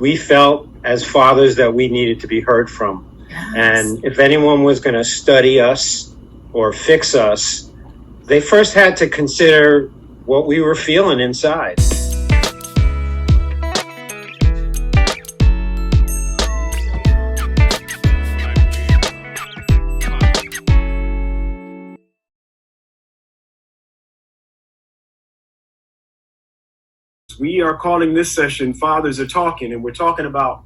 we felt as fathers that we needed to be heard from. Yes. And if anyone was going to study us or fix us, they first had to consider what we were feeling inside. We are calling this session Fathers Are Talking, and we're talking about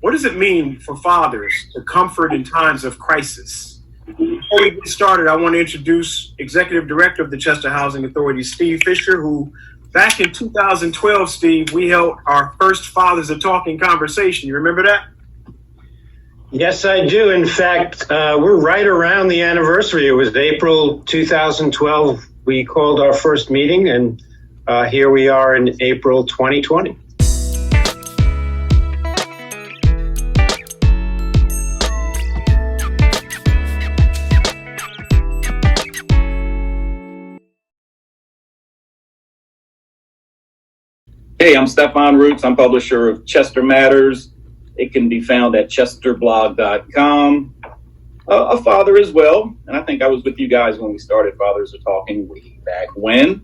what does it mean for fathers to comfort in times of crisis. Before we get started, I want to introduce Executive Director of the Chester Housing Authority, Steve Fischer, who back in 2012, Steve, we held our first Fathers Are Talking conversation. You remember that? Yes, I do. In fact, we're right around the anniversary. It was April 2012. We called our first meeting, and here we are in April 2020. Hey, I'm Stefan Roots. I'm publisher of Chester Matters. It can be found at chesterblog.com. A father as well, and I think I was with you guys when we started Fathers Are Talking way back when.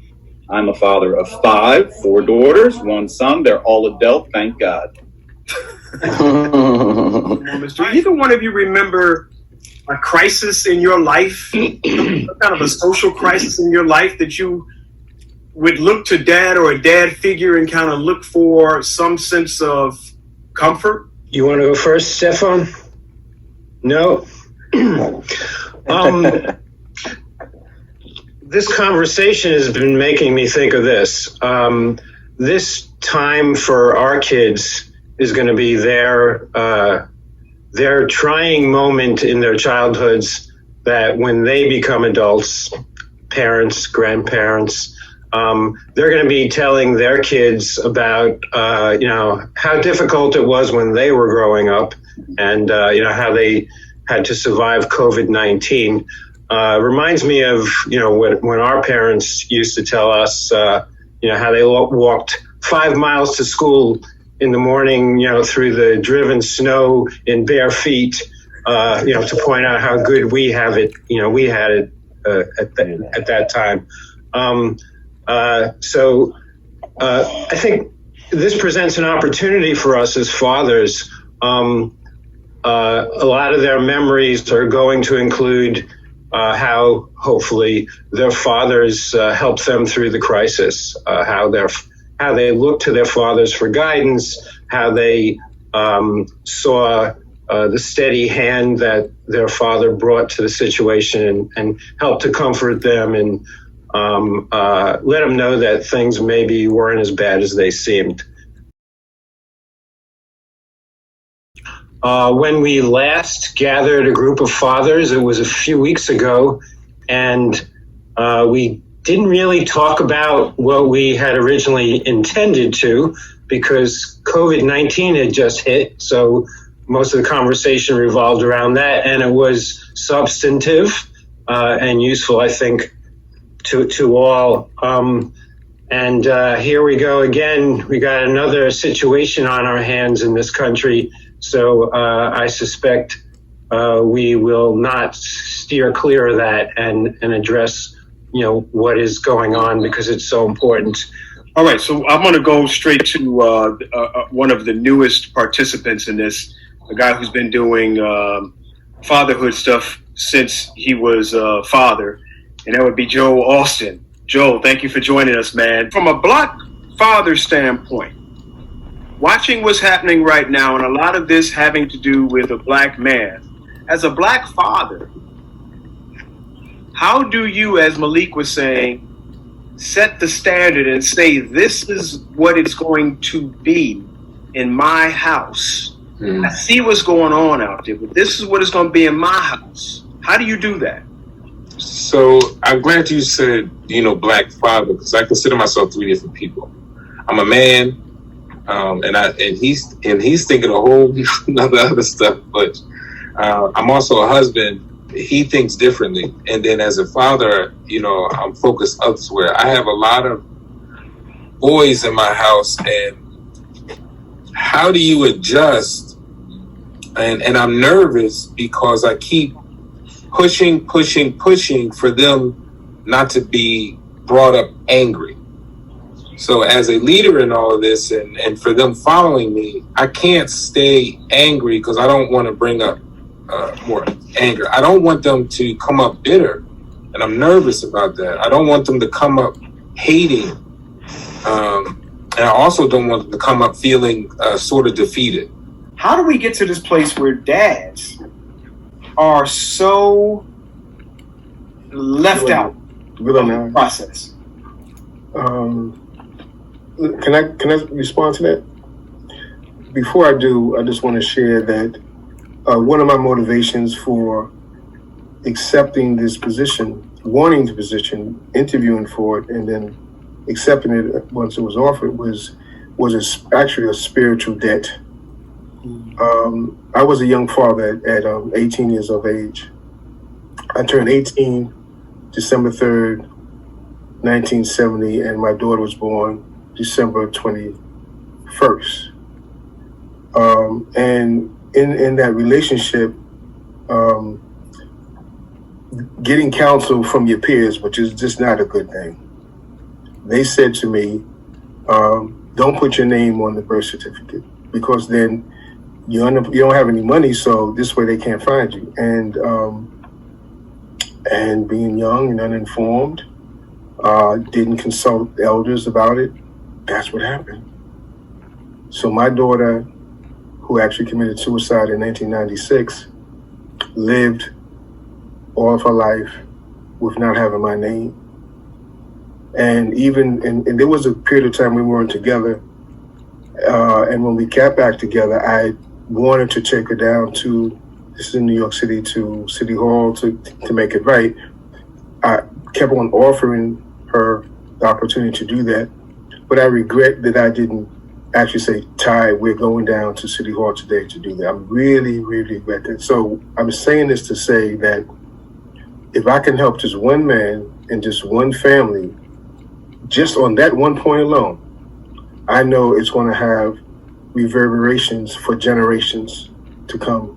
I'm a father of 5, 4 daughters, 1 son. They're all adult, thank God. Do either one of you remember a crisis in your life, kind of a social crisis in your life that you would look to dad or a dad figure and kind of look for some sense of comfort? You want to go first, Stefan? No? This conversation has been making me think of this. This time for our kids is going to be their trying moment in their childhoods, that when they become adults, parents, grandparents, they're going to be telling their kids about, how difficult it was when they were growing up, and, how they had to survive COVID-19. Reminds me of, when our parents used to tell us, how they walked 5 miles to school in the morning, through the driven snow in bare feet, to point out how good we have it, we had it at that time. So I think this presents an opportunity for us as fathers. A lot of their memories are going to include how hopefully their fathers helped them through the crisis, how they looked to their fathers for guidance, how they saw the steady hand that their father brought to the situation and helped to comfort them and let them know that things maybe weren't as bad as they seemed. When we last gathered a group of fathers, it was a few weeks ago, and we didn't really talk about what we had originally intended to, because COVID-19 had just hit, so most of the conversation revolved around that, and it was substantive and useful, I think, to all. And here we go again. We got another situation on our hands in this country. So I suspect we will not steer clear of that and address, what is going on, because it's so important. All right, so I'm going to go straight to one of the newest participants in this, a guy who's been doing fatherhood stuff since he was a father, and that would be Joe Austin. Joe, thank you for joining us, man. From a Black father standpoint, watching what's happening right now, and a lot of this having to do with a Black man, as a Black father, how do you, as Malik was saying, set the standard and say, this is what it's going to be in my house? I see what's going on out there, but this is what it's going to be in my house. How do you do that? So I'm glad you said, Black father, because I consider myself 3 different people. I'm a man, and he's thinking a whole nother other stuff, but I'm also a husband. He thinks differently, and then as a father, I'm focused elsewhere. I have a lot of boys in my house, and how do you adjust? And I'm nervous because I keep pushing for them not to be brought up angry. So as a leader in all of this and for them following me, I can't stay angry because I don't want to bring up more anger. I don't want them to come up bitter, and I'm nervous about that. I don't want them to come up hating, and I also don't want them to come up feeling sort of defeated. How do we get to this place where dads are so left out of the process? Can I respond to that? Before I do, I just want to share that one of my motivations for accepting this position, wanting the position, interviewing for it, and then accepting it once it was offered was actually a spiritual debt. I was a young father at 18 years of age. I turned 18 December 3rd, 1970, and my daughter was born December 21st. And in that relationship, getting counsel from your peers, which is just not a good thing. They said to me, don't put your name on the birth certificate because then you don't have any money, so this way they can't find you. And being young and uninformed, didn't consult elders about it. That's what happened. So my daughter, who actually committed suicide in 1996, lived all of her life with not having my name. And there was a period of time we weren't together. And when we got back together, I wanted to take her down to, this is in New York City, to City Hall to make it right. I kept on offering her the opportunity to do that. But I regret that I didn't actually say, Ty, we're going down to City Hall today to do that. I really, really regret that. So I'm saying this to say that if I can help just one man and just one family, just on that one point alone, I know it's going to have reverberations for generations to come.